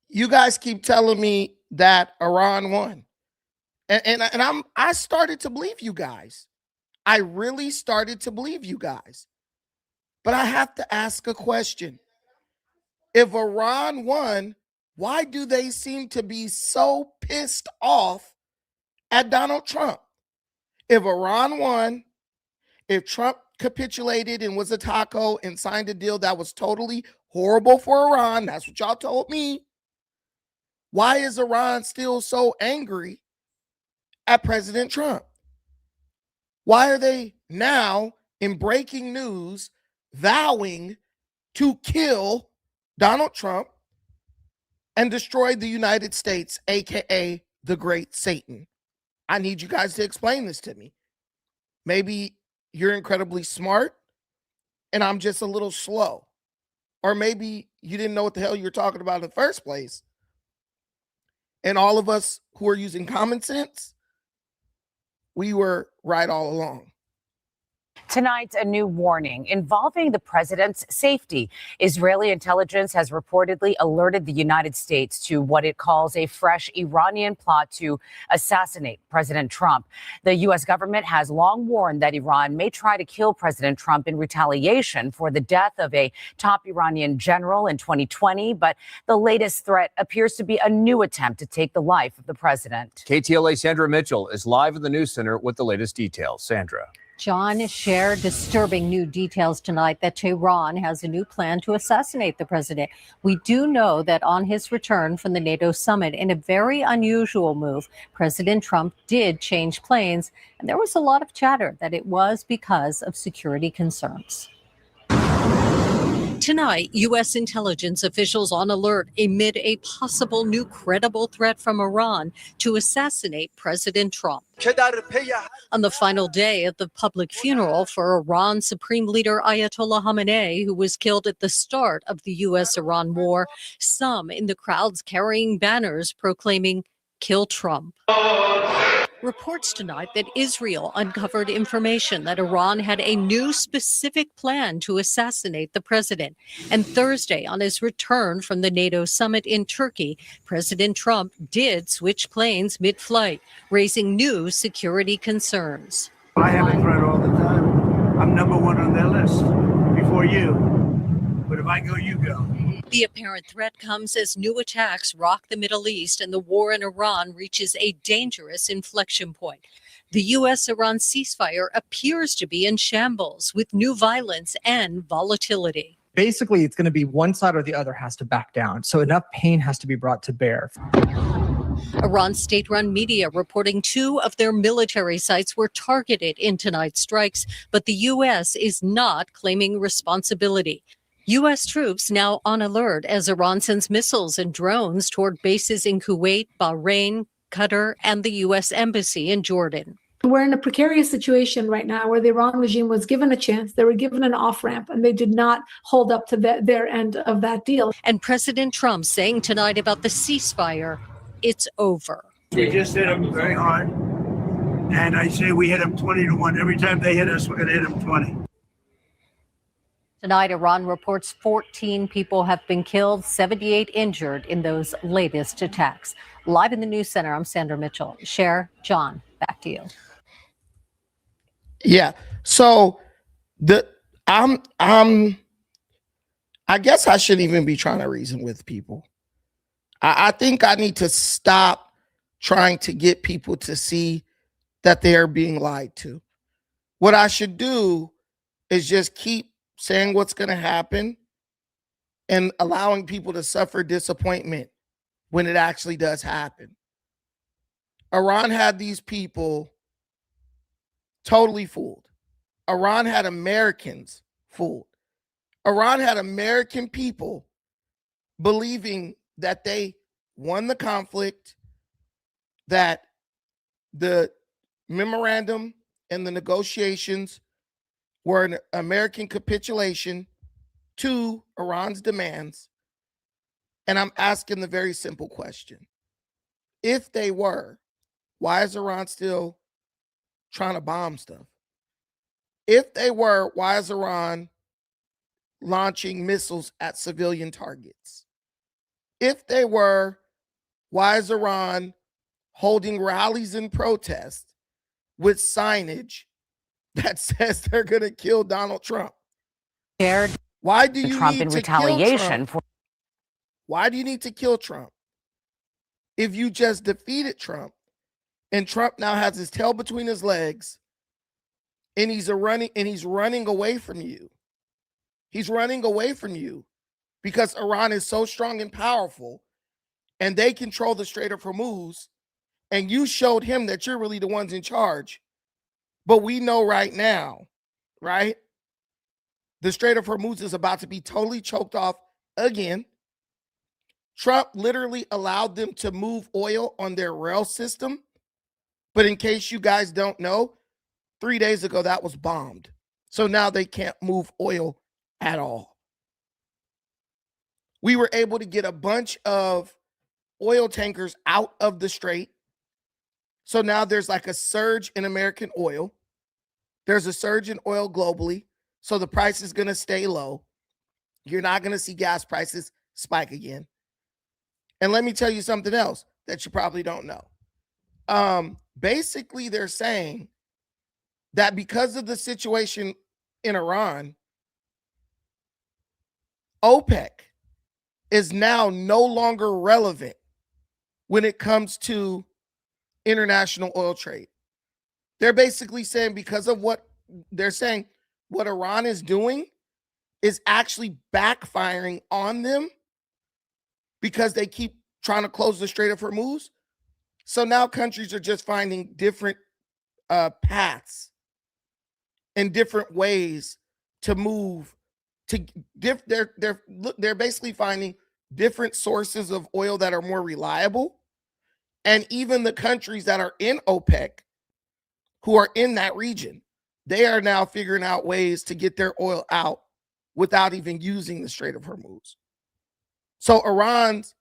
You guys keep telling me that Iran won. I started to believe you guys. I really started to believe you guys. But I have to ask a question. If Iran won, why do they seem to be so pissed off at Donald Trump? If Iran won, if Trump capitulated and was a taco and signed a deal that was totally horrible for Iran, that's what y'all told me. Why is Iran still so angry at President Trump? Why are they now in breaking news vowing to kill Donald Trump and destroy the United States, aka the Great Satan? I need you guys to explain this to me. Maybe you're incredibly smart and I'm just a little slow. Or maybe you didn't know what the hell you were talking about in the first place. And all of us who are using common sense, we were right all along. Tonight, a new warning involving the president's safety. Israeli intelligence has reportedly alerted the United States to what it calls a fresh Iranian plot to assassinate President Trump. The U.S. government has long warned that Iran may try to kill President Trump in retaliation for the death of a top Iranian general in 2020. But the latest threat appears to be a new attempt to take the life of the president. KTLA Sandra Mitchell is live at the News Center with the latest details. Sandra. John shared disturbing new details tonight that Tehran has a new plan to assassinate the president. We do know that on his return from the NATO summit, in a very unusual move, President Trump did change planes, and there was a lot of chatter that it was because of security concerns. Tonight, U.S. intelligence officials on alert amid a possible new credible threat from Iran to assassinate President Trump. On the final day of the public funeral for Iran's supreme leader Ayatollah Khamenei, who was killed at the start of the U.S.-Iran war, some in the crowds carrying banners proclaiming, "Kill Trump." Reports tonight that Israel uncovered information that Iran had a new specific plan to assassinate the president. And Thursday, on his return from the NATO summit in Turkey, President Trump did switch planes mid-flight, raising new security concerns. I have a threat all the time. I'm number one on their list before you. But if I go, you go. The apparent threat comes as new attacks rock the Middle East and the war in Iran reaches a dangerous inflection point. The U.S.-Iran ceasefire appears to be in shambles with new violence and volatility. Basically, it's going to be one side or the other has to back down. So enough pain has to be brought to bear. Iran's state-run media reporting 2 of their military sites were targeted in tonight's strikes, but the U.S. is not claiming responsibility. U.S. troops now on alert as Iran sends missiles and drones toward bases in Kuwait, Bahrain, Qatar, and the U.S. Embassy in Jordan. We're in a precarious situation right now where the Iran regime was given a chance. They were given an off-ramp, and they did not hold up to their end of that deal. And President Trump saying tonight about the ceasefire, it's over. We just hit them very hard. And I say we hit them 20-1. Every time they hit us, we're going to hit them 20. Tonight, Iran reports 14 people have been killed, 78 injured in those latest attacks. Live in the News Center, I'm Sandra Mitchell. Cher, John, back to you. Yeah. So I guess I shouldn't even be trying to reason with people. I think I need to stop trying to get people to see that they are being lied to. What I should do is just keep saying what's going to happen and allowing people to suffer disappointment when it actually does happen. Iran had these people totally fooled. Iran had Americans fooled. Iran had American people believing that they won the conflict, that the memorandum and the negotiations were an American capitulation to Iran's demands. And I'm asking the very simple question. If they were, why is Iran still trying to bomb stuff? If they were, why is Iran launching missiles at civilian targets? If they were, why is Iran holding rallies and protests with signage that says they're going to kill Donald Trump? Why do you Trump need in to kill retaliation Trump? Why do you need to kill Trump if you just defeated Trump and Trump now has his tail between his legs and he's running away from you? He's running away from you because Iran is so strong and powerful and they control the Strait of Hormuz, and you showed him that you're really the ones in charge. But we know right now, right? The Strait of Hormuz is about to be totally choked off again. Trump literally allowed them to move oil on their rail system. But in case you guys don't know, 3 days ago that was bombed. So now they can't move oil at all. We were able to get a bunch of oil tankers out of the strait. So now there's like a surge in American oil. There's a surge in oil globally. So the price is going to stay low. You're not going to see gas prices spike again. And let me tell you something else that you probably don't know. Basically, they're saying that because of the situation in Iran, OPEC is now no longer relevant when it comes to international oil trade. They're basically saying because of what they're saying, what Iran is doing is actually backfiring on them because they keep trying to close the Strait of Hormuz. So now countries are just finding different paths and different ways to move. They're basically finding different sources of oil that are more reliable. And even the countries that are in OPEC, who are in that region, they are now figuring out ways to get their oil out without even using the Strait of Hormuz. So Iran's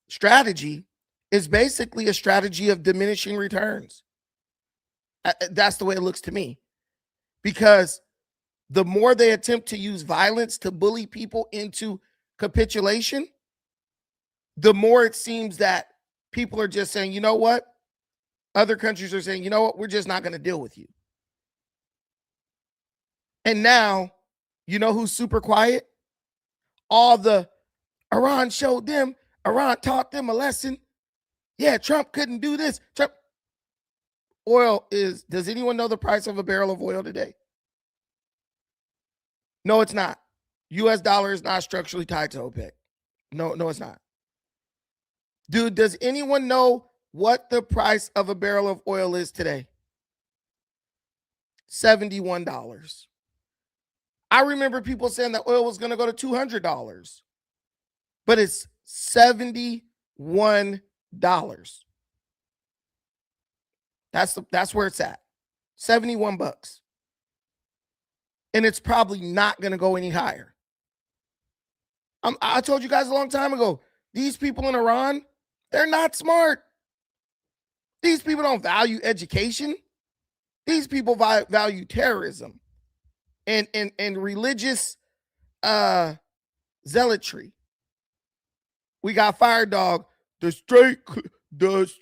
strategy is basically a strategy of diminishing returns. That's the way it looks to me. Because the more they attempt to use violence to bully people into capitulation, the more it seems that people are just saying, you know what? Other countries are saying, you know what? We're just not going to deal with you. And now, you know who's super quiet? All the Iran showed them, Iran taught them a lesson. Yeah, Trump couldn't do this. Trump. Oil is, does anyone know the price of a barrel of oil today? No, it's not. US dollar is not structurally tied to OPEC. No, it's not. Dude, does anyone know what the price of a barrel of oil is today? $71. I remember people saying that oil was going to go to $200, but it's $71. That's where it's at. 71 bucks. And it's probably not going to go any higher. I told you guys a long time ago, these people in Iran, they're not smart. These people don't value education. These people value terrorism and religious zealotry. We got Fire Dog. The strait closed.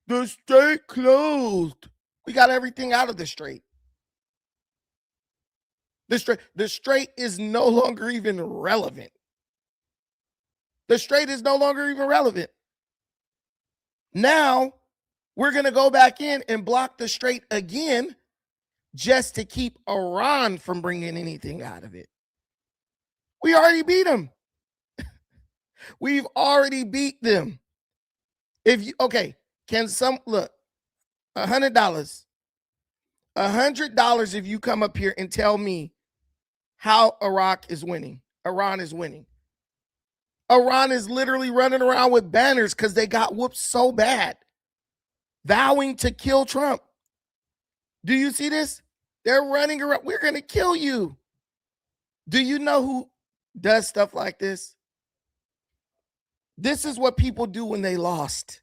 The strait closed. We got everything out of the strait. The strait is no longer even relevant. The strait is no longer even relevant. Now, we're going to go back in and block the strait again just to keep Iran from bringing anything out of it. We already beat them. We've already beat them. Can some, look, $100. $100 if you come up here and tell me how Iran is winning. Iran is literally running around with banners because they got whooped so bad, vowing to kill Trump. Do you see this? They're running around. We're going to kill you. Do you know who does stuff like this? This is what people do when they've lost.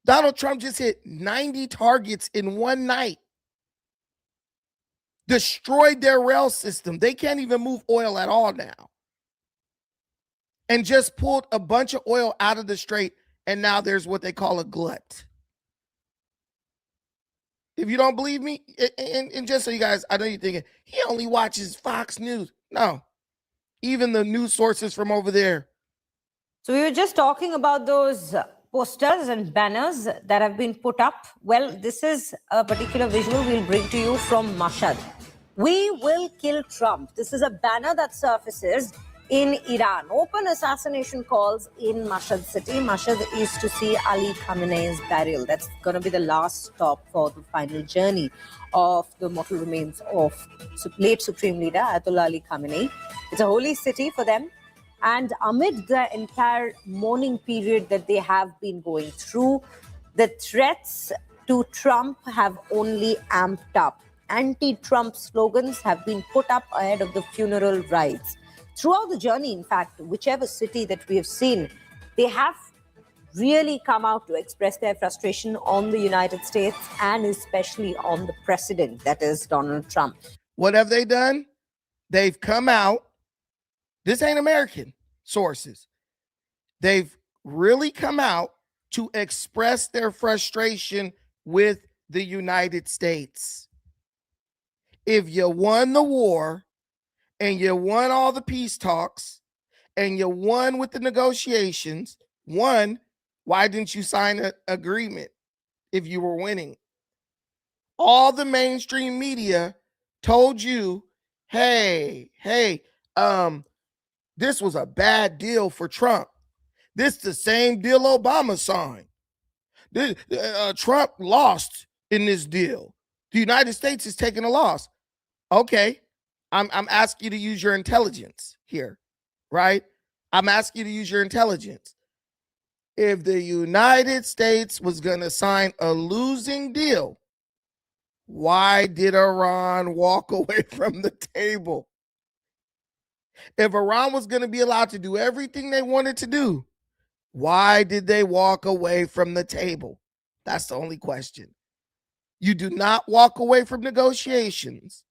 Donald Trump just hit 90 targets in one night. destroyed their rail system. They can't even move oil at all now. And just pulled a bunch of oil out of the strait, and now there's what they call a glut. If you don't believe me, and just so you guys, I know you're thinking, he only watches Fox News. No, even the news sources from over there. So we were just talking about those posters and banners that have been put up. Well, this is a particular visual we'll bring to you from Mashhad. We will kill Trump. This is a banner that surfaces in Iran. Open assassination calls in Mashhad city. Mashhad is to see Ali Khamenei's burial. That's going to be the last stop for the final journey of the mortal remains of late Supreme Leader Ayatollah Ali Khamenei. It's a holy city for them. And amid the entire mourning period that they have been going through, the threats to Trump have only amped up. Anti-Trump slogans have been put up ahead of the funeral rites. Throughout the journey, in fact, whichever city that we have seen, they have really come out to express their frustration on the United States and especially on the president, that is Donald Trump. What have they done? They've come out. This ain't American sources. They've really come out to express their frustration with the United States. If you won the war and you won all the peace talks and you won with the negotiations, one, why didn't you sign an agreement if you were winning? All the mainstream media told you, hey, this was a bad deal for Trump. This is the same deal Obama signed. Trump lost in this deal. The United States is taking a loss. Okay, I'm asking you to use your intelligence here, right? I'm asking you to use your intelligence. If the United States was going to sign a losing deal, why did Iran walk away from the table? If Iran was going to be allowed to do everything they wanted to do, why did they walk away from the table? That's the only question. You do not walk away from negotiations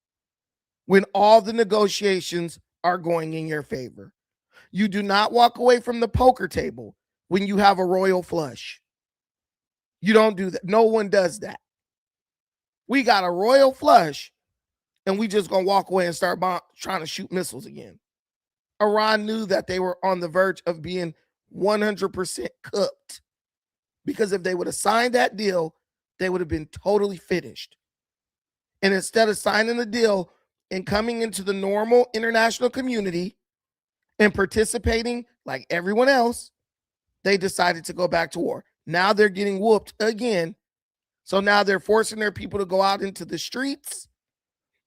when all the negotiations are going in your favor. You do not walk away from the poker table when you have a royal flush. You don't do that. No one does that. We got a royal flush and we just gonna walk away and start trying to shoot missiles again. Iran knew that they were on the verge of being 100% cooked, because if they would have signed that deal, they would have been totally finished. And instead of signing the deal and coming into the normal international community and participating like everyone else, they decided to go back to war. Now they're getting whooped again. So now they're forcing their people to go out into the streets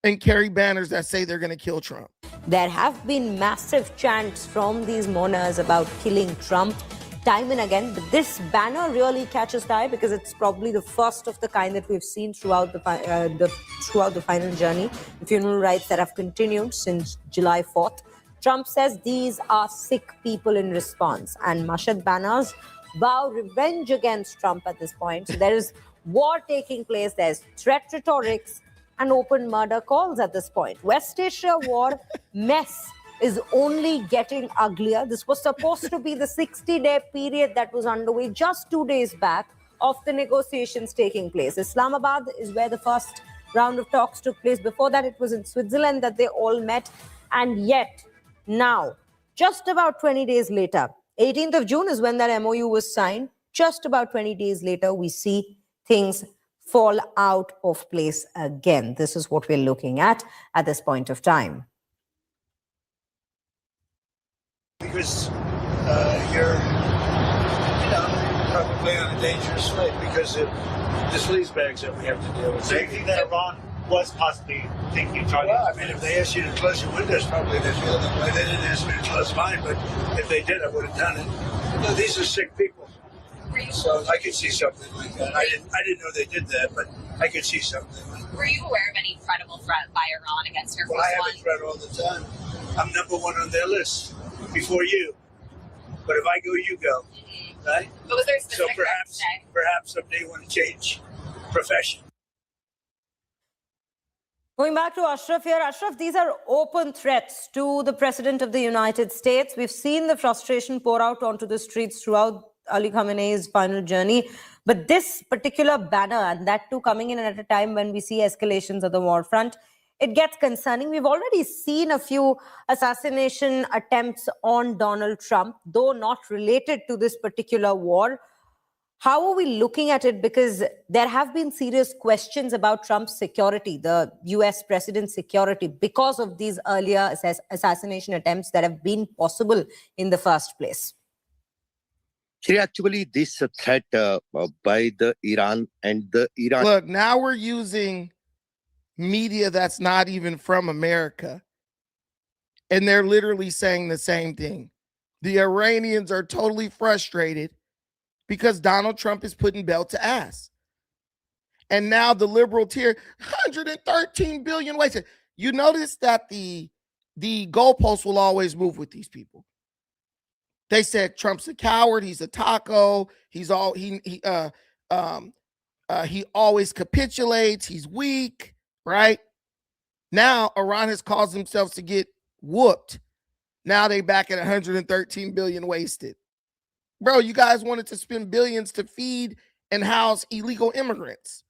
and carry banners that say they're going to kill Trump. There have been massive chants from these mourners about killing Trump time and again. But this banner really catches the eye because it's probably the first of the kind that we've seen throughout the final journey, the funeral rites that have continued since July 4th. Trump says these are sick people in response. And Mashhad banners vow revenge against Trump at this point. So there is war taking place. There's threat rhetorics and open murder calls at this point. West Asia war mess is only getting uglier. This was supposed to be the 60-day period that was underway just 2 days back of the negotiations taking place. Islamabad is where the first round of talks took place. Before that, it was in Switzerland that they all met. And yet, now, just about 20 days later, 18th of June is when that MOU was signed. Just about 20 days later, we see things fall out of place again. This is what we're looking at this point of time. Because you're probably on a dangerous flight because of the sleazebags that we have to deal with. So you think that Iran was possibly thinking of trying I mean, if they asked you to close your windows, probably they feel that way. They didn't ask me to close mine, but if they did, I would have done it. No, these are sick people. So I could see something like that. I didn't know they did that, but I could see something like that. Were you aware of any credible threat by Iran against Air Force Well, I have One? a threat all the time. I'm number one on their list before you. But if I go, you go. Right? But was there a specific So perhaps someday you want to change profession. Going back to Ashraf here. Ashraf, these are open threats to the President of the United States. We've seen the frustration pour out onto the streets throughout Ali Khamenei's final journey. But this particular banner, and that too coming in at a time when we see escalations at the war front, it gets concerning. We've already seen a few assassination attempts on Donald Trump, though not related to this particular war. How are we looking at it? Because there have been serious questions about Trump's security, the US president's security, because of these earlier assassination attempts that have been possible in the first place. Actually, this threat by the Iran and the Iran. Look, now we're using media that's not even from America. And they're literally saying the same thing. The Iranians are totally frustrated because Donald Trump is putting belt to ass. And now the liberal tier, 113 billion wasted. You notice that the goalposts will always move with these people. They said Trump's a coward, he's a taco, he always capitulates, he's weak, right? Now Iran has caused themselves to get whooped. Now they back at 113 billion wasted. Bro, you guys wanted to spend billions to feed and house illegal immigrants.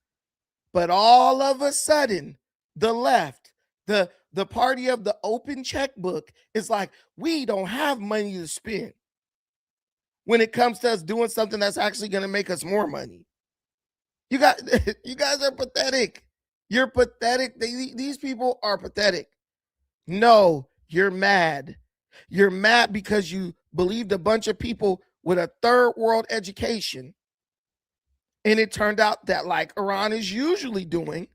But all of a sudden, the left, the party of the open checkbook is like, we don't have money to spend when it comes to us doing something that's actually going to make us more money. You guys are pathetic. You're pathetic. These people are pathetic. No, you're mad. You're mad because you believed a bunch of people with a third world education. And it turned out that, like Iran is usually doing,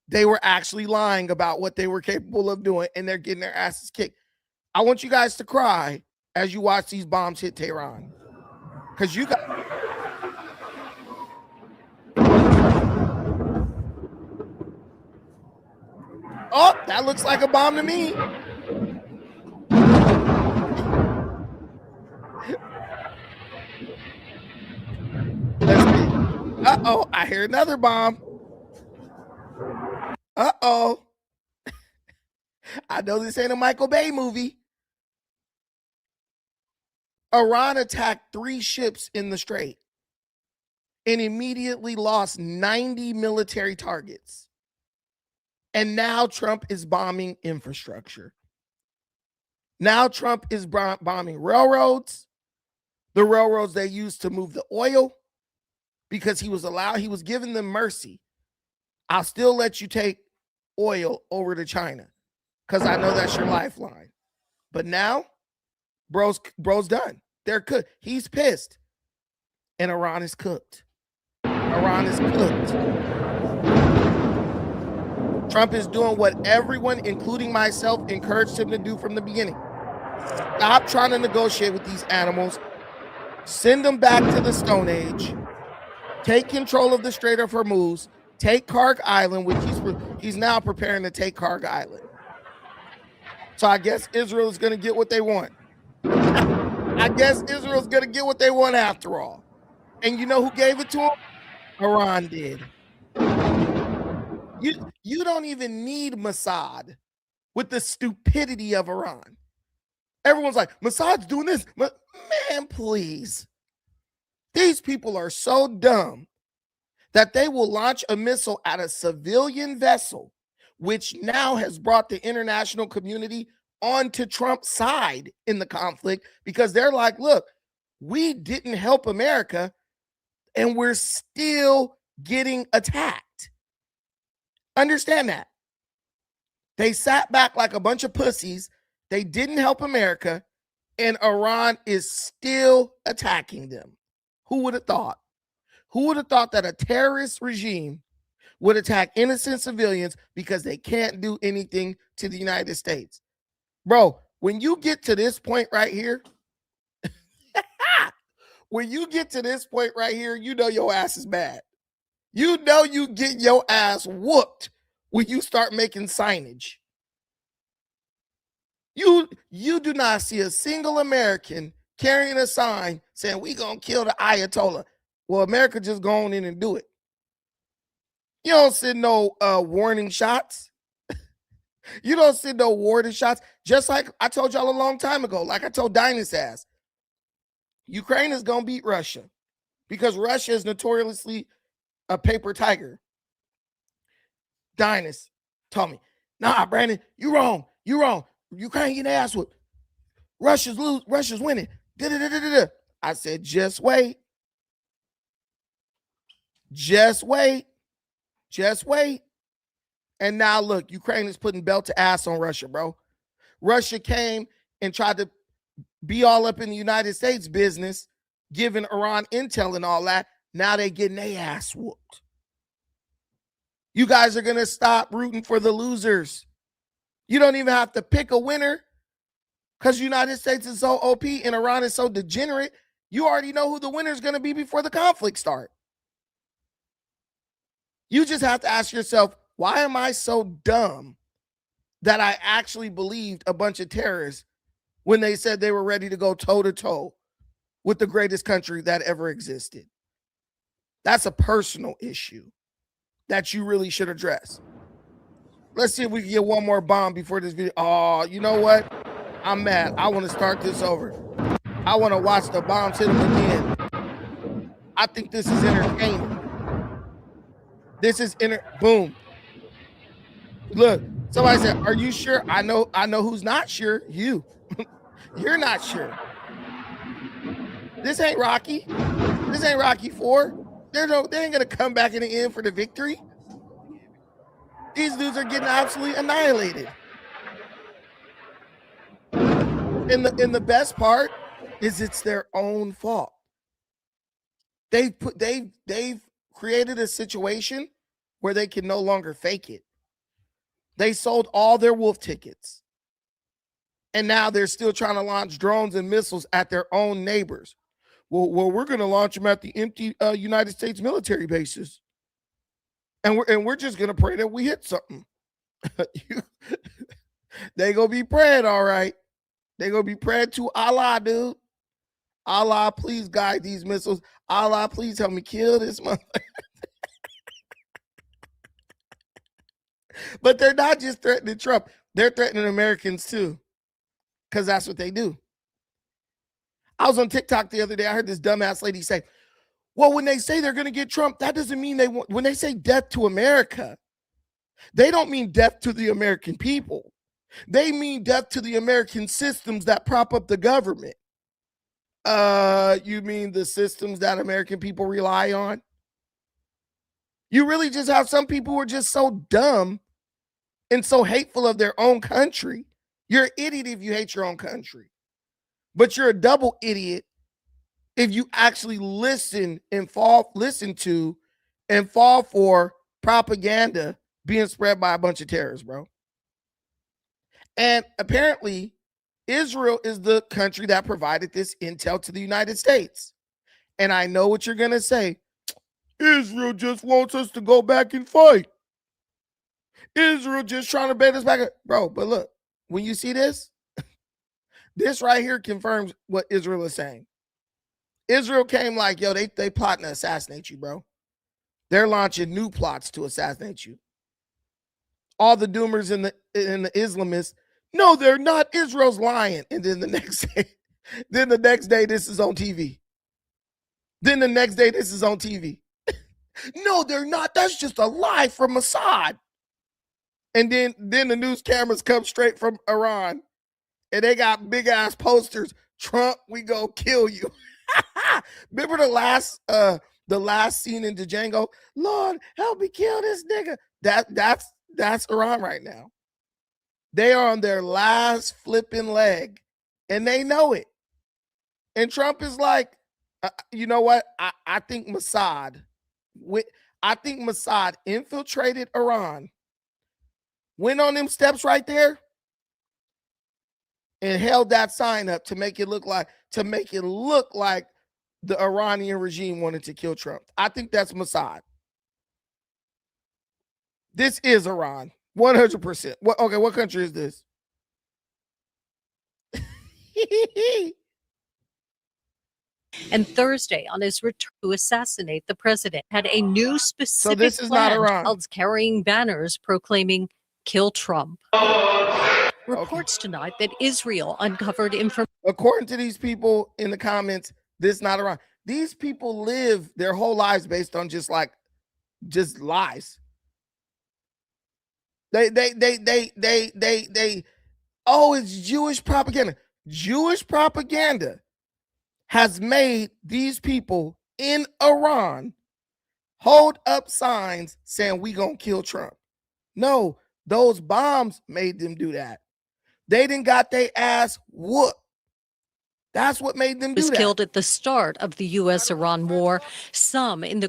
they were actually lying about what they were capable of doing, and they're getting their asses kicked. I want you guys to cry as you watch these bombs hit Tehran. Because you got... Oh, that looks like a bomb to me. Uh-oh, I hear another bomb. Uh-oh. I know this ain't a Michael Bay movie. Iran attacked 3 ships in the Strait and immediately lost 90 military targets. And now Trump is bombing infrastructure. Now Trump is bombing railroads, the railroads they used to move the oil, because he was giving them mercy. I'll still let you take oil over to China because I know that's your lifeline. But now, bro's done. They're cooked. He's pissed. And Iran is cooked. Iran is cooked. Trump is doing what everyone, including myself, encouraged him to do from the beginning. Stop trying to negotiate with these animals. Send them back to the Stone Age. Take control of the Strait of Hormuz. Take Karg Island, which he's now preparing to take Karg Island. So I guess Israel is going to get what they want. I guess Israel's going to get what they want after all. And you know who gave it to them? Iran did. You don't even need Mossad with the stupidity of Iran. Everyone's like, Mossad's doing this. Man, please. These people are so dumb that they will launch a missile at a civilian vessel, which now has brought the international community onto Trump's side in the conflict, because they're like, look, we didn't help America and we're still getting attacked. Understand that. They sat back like a bunch of pussies. They didn't help America, and Iran is still attacking them. Who would have thought? Who would have thought that a terrorist regime would attack innocent civilians because they can't do anything to the United States? Bro, when you get to this point right here, when you get to this point right here, you know your ass is bad. You know you get your ass whooped when you start making signage. You do not see a single American carrying a sign saying we gonna kill the Ayatollah. Well, America just go on in and do it. You don't send no warning shots. You don't send no warning shots. Just like I told y'all a long time ago, like I told Dynas ass, Ukraine is going to beat Russia because Russia is notoriously a paper tiger. Dynas told me, nah, Brandon, you wrong. You wrong. Ukraine getting ass whooped. Russia's winning. Da-da-da-da-da. I said, just wait. Just wait. Just wait. And now look, Ukraine is putting belt to ass on Russia, bro. Russia came and tried to be all up in the United States business, giving Iran intel and all that. Now they getting their ass whooped. You guys are going to stop rooting for the losers. You don't even have to pick a winner because the United States is so OP and Iran is so degenerate. You already know who the winner is going to be before the conflict starts. You just have to ask yourself, why am I so dumb that I actually believed a bunch of terrorists when they said they were ready to go toe-to-toe with the greatest country that ever existed? That's a personal issue that you really should address. Let's see if we can get one more bomb before this video. Oh, you know what? I'm mad. I want to start this over. I want to watch the bombs hit them again. I think this is entertaining. This is boom. Look, somebody said, are you sure? I know who's not sure. You. You're not sure. This ain't Rocky. This ain't Rocky 4. They ain't gonna come back in the end for the victory. These dudes are getting absolutely annihilated. And the best part is it's their own fault. They've created a situation where they can no longer fake it. They sold all their wolf tickets. And now they're still trying to launch drones and missiles at their own neighbors. Well, we're going to launch them at the empty United States military bases. And we're just going to pray that we hit something. They going to be praying, all right. They going to be praying to Allah, dude. Allah, please guide these missiles. Allah, please help me kill this motherfucker. But they're not just threatening Trump. They're threatening Americans too. Because that's what they do. I was on TikTok the other day. I heard this dumbass lady say, well, when they say they're going to get Trump, that doesn't mean they want, when they say death to America, they don't mean death to the American people. They mean death to the American systems that prop up the government. You mean the systems that American people rely on? You really just have some people who are just so dumb and so hateful of their own country. You're an idiot if you hate your own country. But you're a double idiot if you actually listen to and fall for propaganda being spread by a bunch of terrorists, bro. And apparently, Israel is the country that provided this intel to the United States. And I know what you're going to say. Israel just wants us to go back and fight. Israel just trying to bait us back. Bro, but look, when you see this, this right here confirms what Israel is saying. Israel came like, yo, they plotting to assassinate you, bro. They're launching new plots to assassinate you. All the doomers and the Islamists, no, they're not. Israel's lying. And then the next day, this is on TV. Then the next day, this is on TV. No, they're not. That's just a lie from Mossad. And then the news cameras come straight from Iran. And they got big ass posters. Trump, we go kill you. Remember the last scene in Django? Lord, help me kill this nigga. That's Iran right now. They are on their last flipping leg, and they know it. And Trump is like, you know what? I think Mossad infiltrated Iran, went on them steps right there, and held that sign up to make it look like the Iranian regime wanted to kill Trump. I think that's Mossad. This is Iran, 100%. What country is this? And Thursday, on his return to assassinate the president, had a new specific this is not plan Iran. of carrying banners proclaiming "Kill Trump." Reports tonight that Israel uncovered information. According to these people in the comments, this is not Iran. These people live their whole lives based on just lies. They oh, it's Jewish propaganda. Jewish propaganda has made these people in Iran hold up signs saying we gonna kill Trump. No, those bombs made them do that. They didn't got their ass whooped. That's what made them do that. Was killed at the start of the U.S.-Iran war. Some in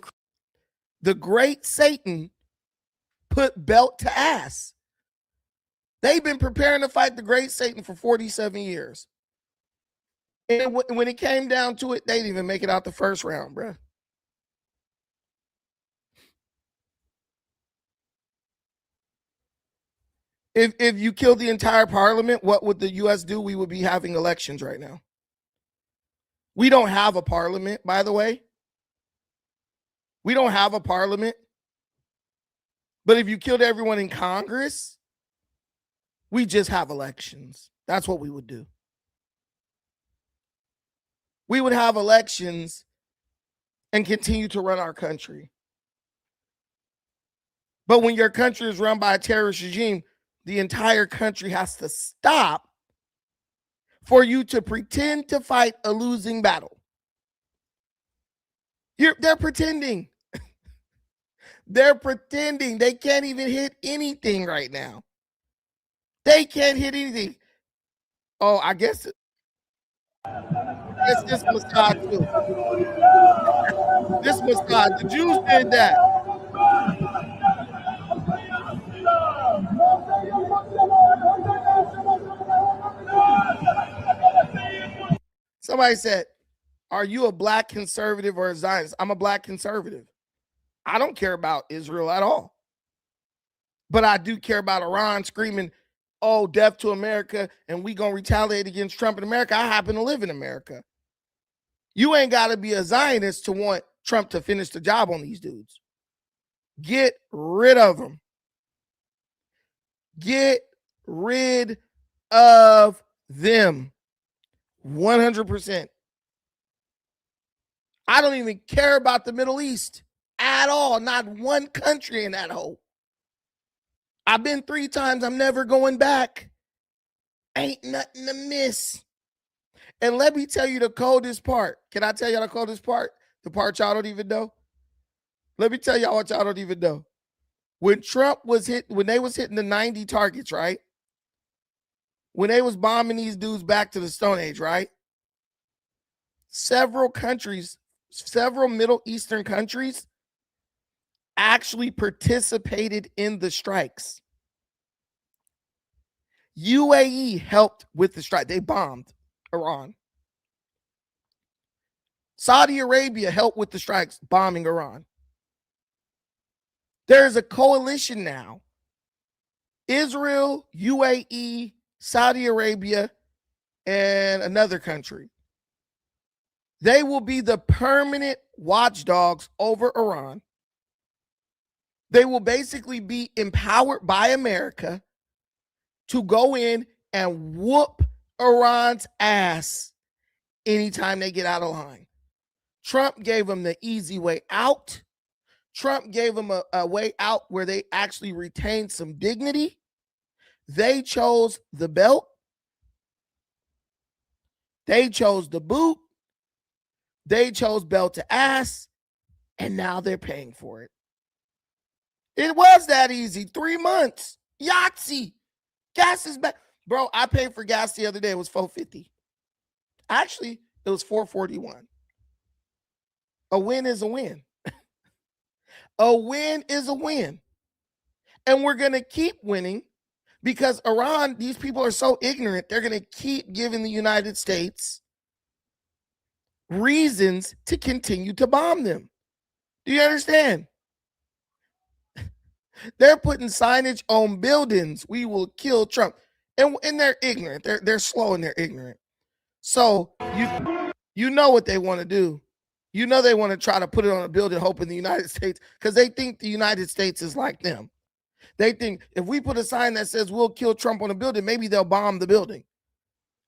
the great Satan put belt to ass. They've been preparing to fight the great Satan for 47 years. And when it came down to it, they didn't even make it out the first round, bro. If you killed the entire parliament, what would the U.S. do? We would be having elections right now. We don't have a parliament, by the way. We don't have a parliament. But if you killed everyone in Congress, we just have elections. That's what we would do. We would have elections and continue to run our country. But when your country is run by a terrorist regime, the entire country has to stop for you to pretend to fight a losing battle. They're pretending. They're pretending. They can't even hit anything right now. They can't hit anything. Oh, I guess it's this Mossad too. This Mossad. The Jews did that. Somebody said, are you a black conservative or a Zionist? I'm a black conservative. I don't care about Israel at all. But I do care about Iran screaming, oh, death to America, and we gonna retaliate against Trump in America. I happen to live in America. You ain't got to be a Zionist to want Trump to finish the job on these dudes. Get rid of them. Get rid of them. 100%. I don't even care about the Middle East at all. Not one country in that hole. I've been 3 times. I'm never going back. Ain't nothing to miss. And let me tell you the coldest part. Can I tell y'all the coldest part? The part y'all don't even know? Let me tell y'all what y'all don't even know. When Trump was when they was hitting the 90 targets, right? When they was bombing these dudes back to the Stone Age, right? Several countries, several Middle Eastern countries actually participated in the strikes. UAE helped with the strike. They bombed Iran. Saudi Arabia helped with the strikes, bombing Iran. There's a coalition now. Israel, UAE, Saudi Arabia, and another country. They will be the permanent watchdogs over Iran. They will basically be empowered by America to go in and whoop Iran's ass anytime they get out of line. Trump gave them the easy way out. Trump gave them a way out where they actually retained some dignity. They chose the belt. They chose the boot. They chose belt to ass. And now they're paying for it. It was that easy. 3 months. Yahtzee. Gas is back. Bro, I paid for gas the other day. It was $4.50. Actually, it was $4.41. A win is a win. A win is a win. And we're going to keep winning because Iran, these people are so ignorant, they're going to keep giving the United States reasons to continue to bomb them. Do you understand? They're putting signage on buildings. We will kill Trump. And they're ignorant. They're slow and they're ignorant. So You know what they want to do. You know they want to try to put it on a building hoping the United States, because they think the United States is like them. They think if we put a sign that says we'll kill Trump on a building, maybe they'll bomb the building.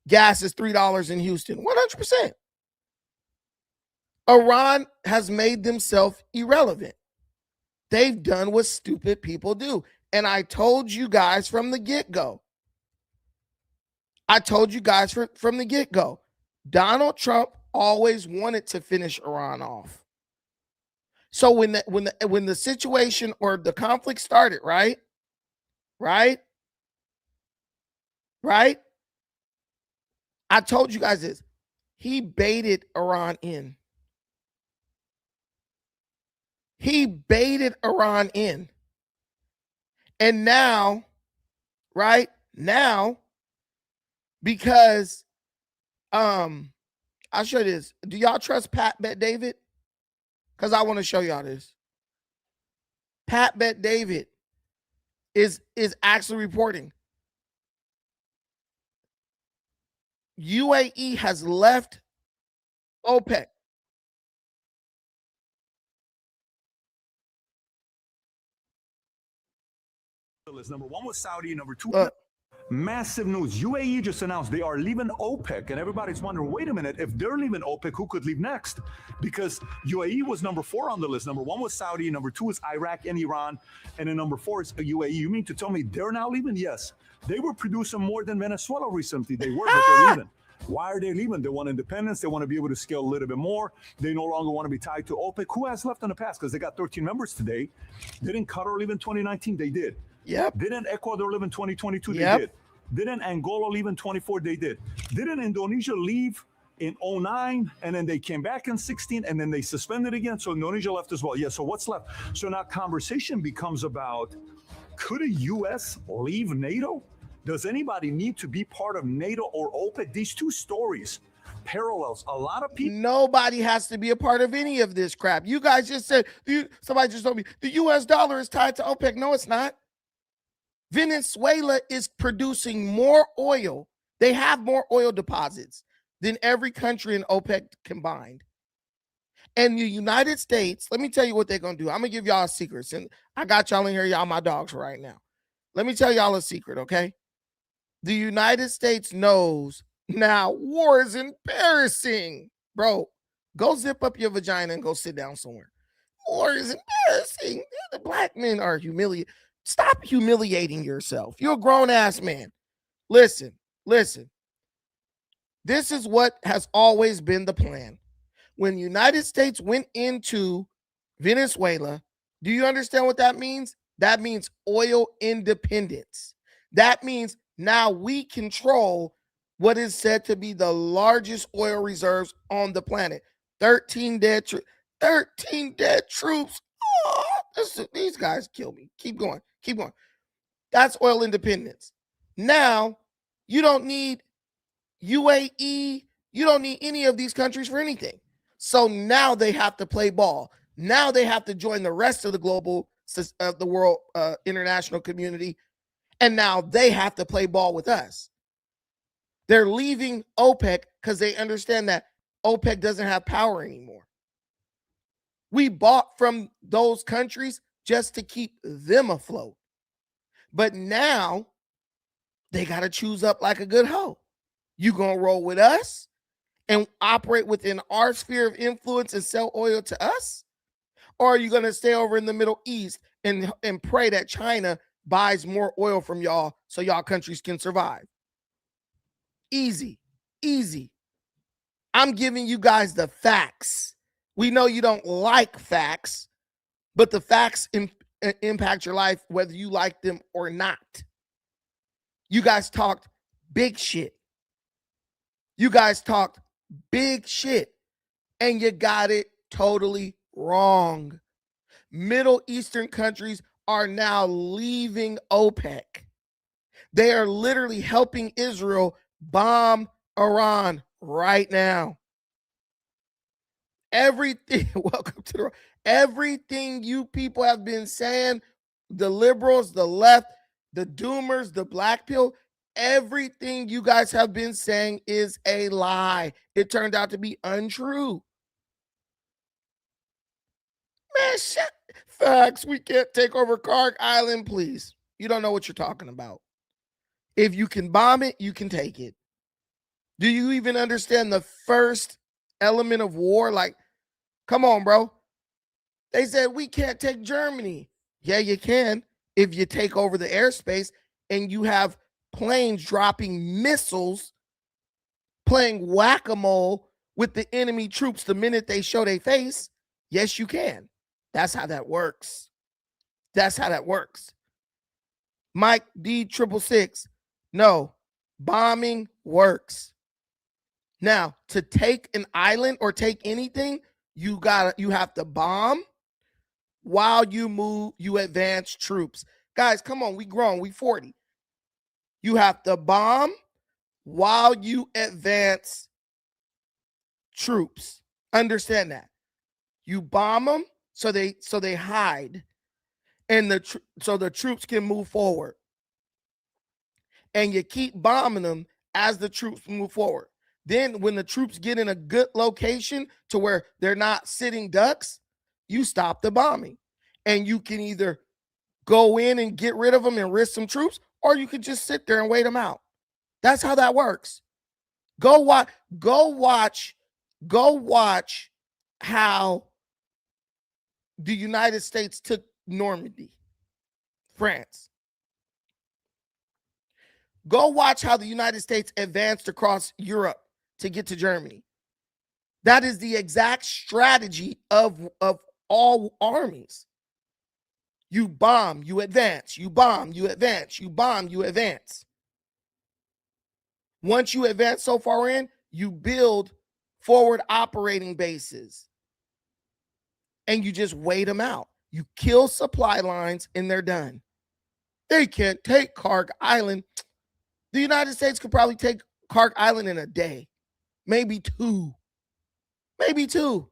Gas is $3 in Houston, 100%. Iran has made themselves irrelevant. They've done what stupid people do. And I told you guys from the get-go. From the get-go. Donald Trump always wanted to finish Iran off. So when the situation or the conflict started, right? I told you guys this. He baited Iran in. And now, right now, because I'll show you this. Do y'all trust Pat Bet David? Because I want to show y'all this. Pat Bet David is actually reporting UAE has left OPEC. Number one was Saudi, number two. Massive news. UAE just announced they are leaving OPEC, and everybody's wondering, wait a minute, if they're leaving OPEC, who could leave next? Because UAE was number 4 on the list. Number 1 was Saudi, number 2 is Iraq and Iran, and then number 4 is UAE. You mean to tell me they're now leaving? Yes. They were producing more than Venezuela recently. They were, but they're leaving. Why are they leaving? They want independence. They want to be able to scale a little bit more. They no longer want to be tied to OPEC. Who has left in the past? Because they got 13 members today. Didn't Qatar leave in 2019? They did. Yep. Didn't Ecuador leave in 2022? Yep. They did. Didn't Angola leave in 24? They did. Didn't Indonesia leave in 09 and then they came back in 16 and then they suspended again? So Indonesia left as well. Yeah, so what's left? So now conversation becomes about, could a U.S. leave NATO? Does anybody need to be part of NATO or OPEC? These two stories parallels. A lot of people. Nobody has to be a part of any of this crap. You guys just said, somebody just told me the U.S. dollar is tied to OPEC. No, it's not. Venezuela is producing more oil. They have more oil deposits than every country in OPEC combined. And the United States, let me tell you what they're going to do. I'm going to give y'all a secret. And I got y'all in here, y'all my dogs right now. Let me tell y'all a secret, okay? The United States knows now war is embarrassing. Bro, go zip up your vagina and go sit down somewhere. War is embarrassing. The black men are humiliated. Stop humiliating yourself. You're a grown-ass man. Listen. This is what has always been the plan. When the United States went into Venezuela, do you understand what that means? That means oil independence. That means now we control what is said to be the largest oil reserves on the planet. 13 dead troops. Oh, these guys kill me. Keep going. That's oil independence. Now, you don't need UAE. You don't need any of these countries for anything. So now they have to play ball. Now they have to join the rest of the global, the world, international community. And now they have to play ball with us. They're leaving OPEC because they understand that OPEC doesn't have power anymore. We bought from those countries just to keep them afloat. But now they got to choose up like a good hoe. You going to roll with us and operate within our sphere of influence and sell oil to us? Or are you going to stay over in the Middle East and pray that China buys more oil from y'all so y'all countries can survive? Easy. I'm giving you guys the facts. We know you don't like facts, but the facts impact your life whether you like them or not. You guys talked big shit. And you got it totally wrong. Middle Eastern countries are now leaving OPEC. They are literally helping Israel bomb Iran right now. Everything, everything you people have been saying, the liberals, the left, the doomers, the black pill, everything you guys have been saying is a lie. It turned out to be untrue. Man, shut. Facts. We can't take over Karg Island, please. You don't know what you're talking about. If you can bomb it, you can take it. Do you even understand the first element of war? Like, come on, bro. They said we can't take Germany. Yeah, you can if you take over the airspace and you have planes dropping missiles, playing whack-a-mole with the enemy troops the minute they show their face. Yes, you can. That's how that works. That's how that works. Mike D666. No, bombing works. Now, to take an island or take anything, you have to bomb while you advance troops. Guys, come on, we grown, we 40. You have to bomb while you advance troops. Understand that. You bomb them so they hide, and so the troops can move forward. And you keep bombing them as the troops move forward. Then when the troops get in a good location to where they're not sitting ducks, you stop the bombing. And you can either go in and get rid of them and risk some troops, or you could just sit there and wait them out. That's how that works. Go watch how the United States took Normandy, France. Go watch how the United States advanced across Europe to get to Germany. That is the exact strategy of all armies. You bomb, you advance, you bomb, you advance, you bomb, you advance. Once you advance so far in, you build forward operating bases. And you just wait them out. You kill supply lines and they're done. They can't take Karg Island. The United States could probably take Karg Island in a day. Maybe two. Maybe two.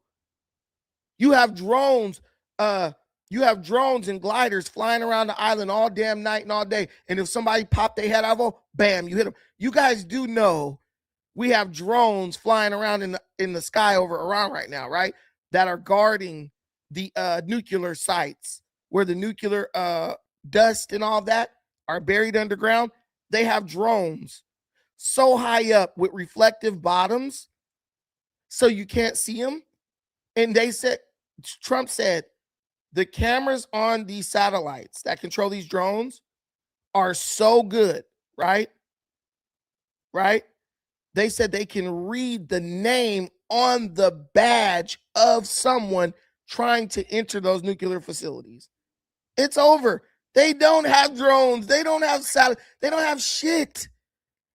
You have drones. You have drones and gliders flying around the island all damn night and all day. And if somebody popped their head out, bam, you hit them. You guys do know we have drones flying around in the sky over Iran right now, right? That are guarding the nuclear sites where the nuclear dust and all that are buried underground. They have drones so high up with reflective bottoms so you can't see them. And Trump said, the cameras on these satellites that control these drones are so good, right? Right? They said they can read the name on the badge of someone trying to enter those nuclear facilities. It's over. They don't have drones. They don't have satellites. They don't have shit.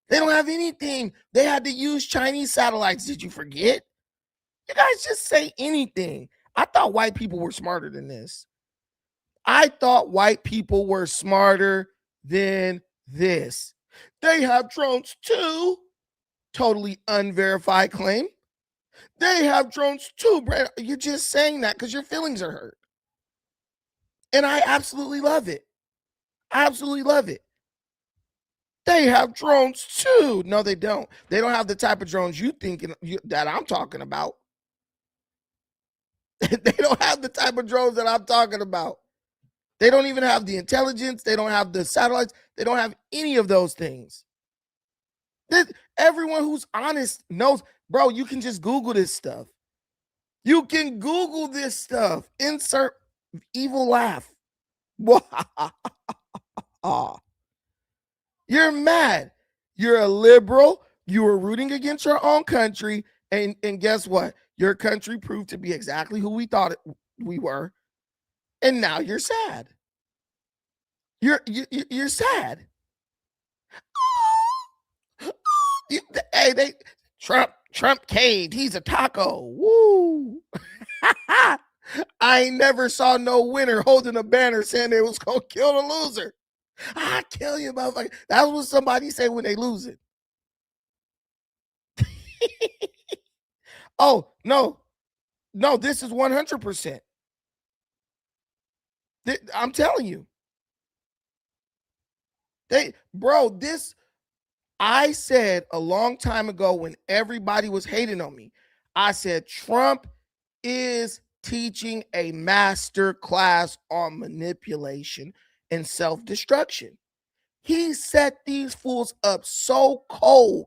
They don't have anything. They had to use Chinese satellites. Did you forget? You guys just say anything. I thought white people were smarter than this. I thought white people were smarter than this. They have drones too. Totally unverified claim. They have drones too, Brad. You're just saying that because your feelings are hurt. And I absolutely love it. I absolutely love it. They have drones too. No, they don't. They don't have the type of drones that I'm talking about. They don't have the type of drones that I'm talking about. They don't even have the intelligence. They don't have the satellites. They don't have any of those things. Everyone who's honest knows, bro, you can just Google this stuff. You can Google this stuff. Insert evil laugh. You're mad. You're a liberal. You were rooting against your own country. And guess what? Your country proved to be exactly who we thought we were. And now you're sad. You're sad. Trump caved. He's a taco. Woo. I ain't never saw no winner holding a banner saying they was gonna kill the loser. I kill you, motherfucker. That's what somebody say when they lose it. Oh, no, this is 100%. I'm telling you. This I said a long time ago when everybody was hating on me, I said Trump is teaching a master class on manipulation and self-destruction. He set these fools up so cold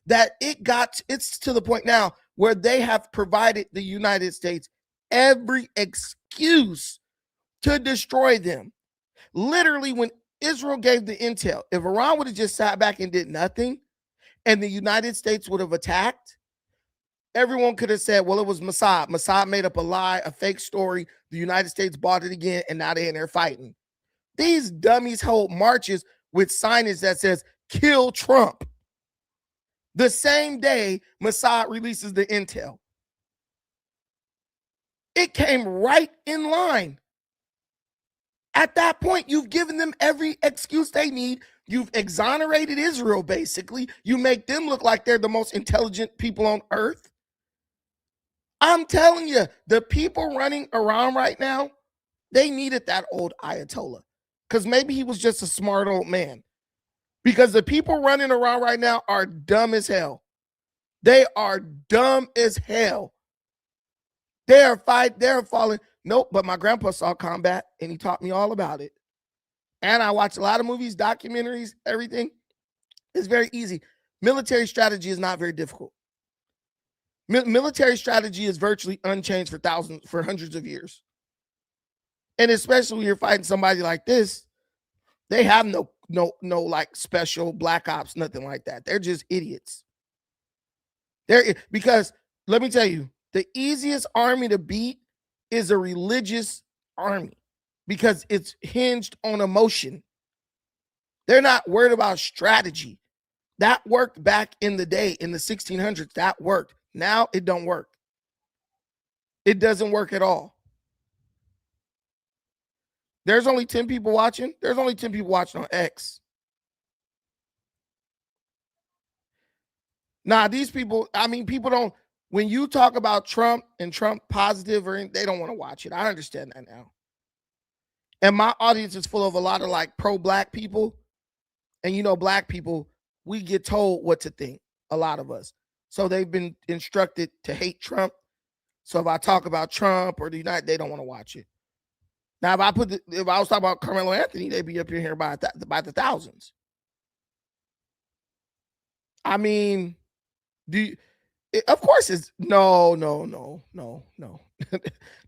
that it's to the point now where they have provided the United States every excuse to destroy them. Literally, when Israel gave the intel, if Iran would have just sat back and did nothing and the United States would have attacked, everyone could have said, well, it was Mossad. Mossad made up a lie, a fake story. The United States bought it again, and now they're in there fighting. These dummies hold marches with signage that says, kill Trump. The same day Mossad releases the intel. It came right in line. At that point, you've given them every excuse they need. You've exonerated Israel, basically. You make them look like they're the most intelligent people on earth. I'm telling you, the people running Iran right now, they needed that old Ayatollah. Because maybe he was just a smart old man. Because the people running Iran right now are dumb as hell. They are dumb as hell. They're falling. Nope, but my grandpa saw combat and he taught me all about it. And I watch a lot of movies, documentaries, everything. It's very easy. Military strategy is not very difficult. Military strategy is virtually unchanged for hundreds of years. And especially when you're fighting somebody like this, they have no like special black ops, nothing like that. They're just idiots. Because let me tell you, the easiest army to beat is a religious army because it's hinged on emotion. They're not worried about strategy. That worked back in the day, in the 1600s. That worked. Now it don't work. It doesn't work at all. There's only 10 people watching. There's only 10 people watching on X. Nah, these people, people don't, when you talk about Trump and Trump positive or anything, they don't want to watch it. I understand that now. And my audience is full of a lot of like pro-black people. And black people, we get told what to think, a lot of us. So they've been instructed to hate Trump. So if I talk about Trump or the United, they don't want to watch it. Now, if I was talking about Carmelo Anthony, they'd be up here by the thousands. Of course it's no.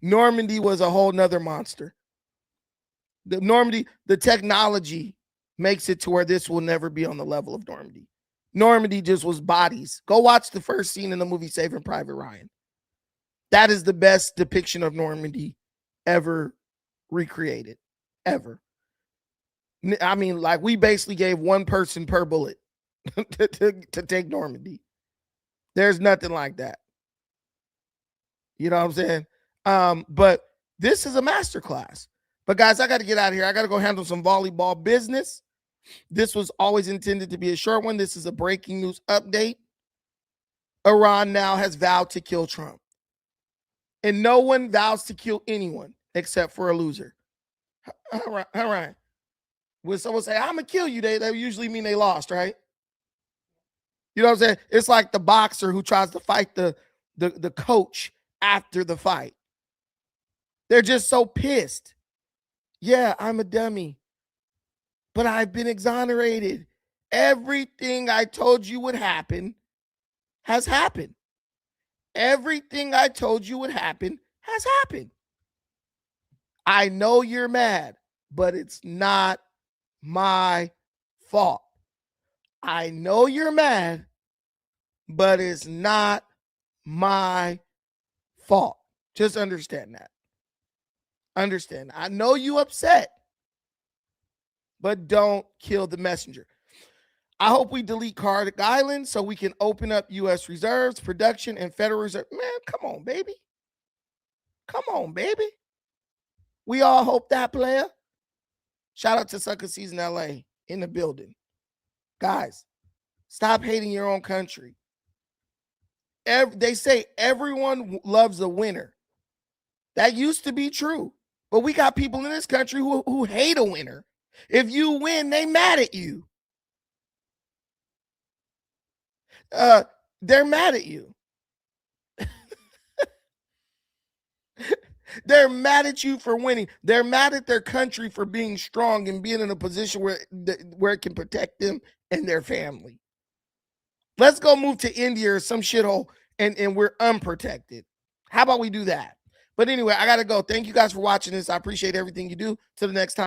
Normandy was a whole nother monster. The technology makes it to where this will never be on the level of Normandy. Normandy just was bodies. Go watch the first scene in the movie Saving Private Ryan. That is the best depiction of Normandy ever recreated, ever. We basically gave one person per bullet to take Normandy. There's nothing like that. You know what I'm saying? But this is a masterclass. But guys, I got to get out of here. I got to go handle some volleyball business. This was always intended to be a short one. This is a breaking news update. Iran now has vowed to kill Trump. And no one vows to kill anyone except for a loser. All right. When someone say, I'm going to kill you, they usually mean they lost, right? You know what I'm saying? It's like the boxer who tries to fight the coach after the fight. They're just so pissed. Yeah, I'm a dummy, but I've been exonerated. Everything I told you would happen has happened. Everything I told you would happen has happened. I know you're mad, but it's not my fault. I know you're mad, but it's not my fault. Just understand that. Understand. I know you upset, but don't kill the messenger. I hope we delete Cardiff Island so we can open up U.S. reserves, production, and Federal Reserve. Man, come on, baby. Come on, baby. We all hope that, player. Shout out to Sucker Season LA in the building. Guys, stop hating your own country. They say everyone loves a winner. That used to be true. But we got people in this country who hate a winner. If you win, they mad at you. They're mad at you. They're mad at you for winning. They're mad at their country for being strong and being in a position where it can protect them and their family. Let's go move to India or some shithole and we're unprotected. How about we do that? But anyway, I got to go. Thank you guys for watching this. I appreciate everything you do. Till the next time.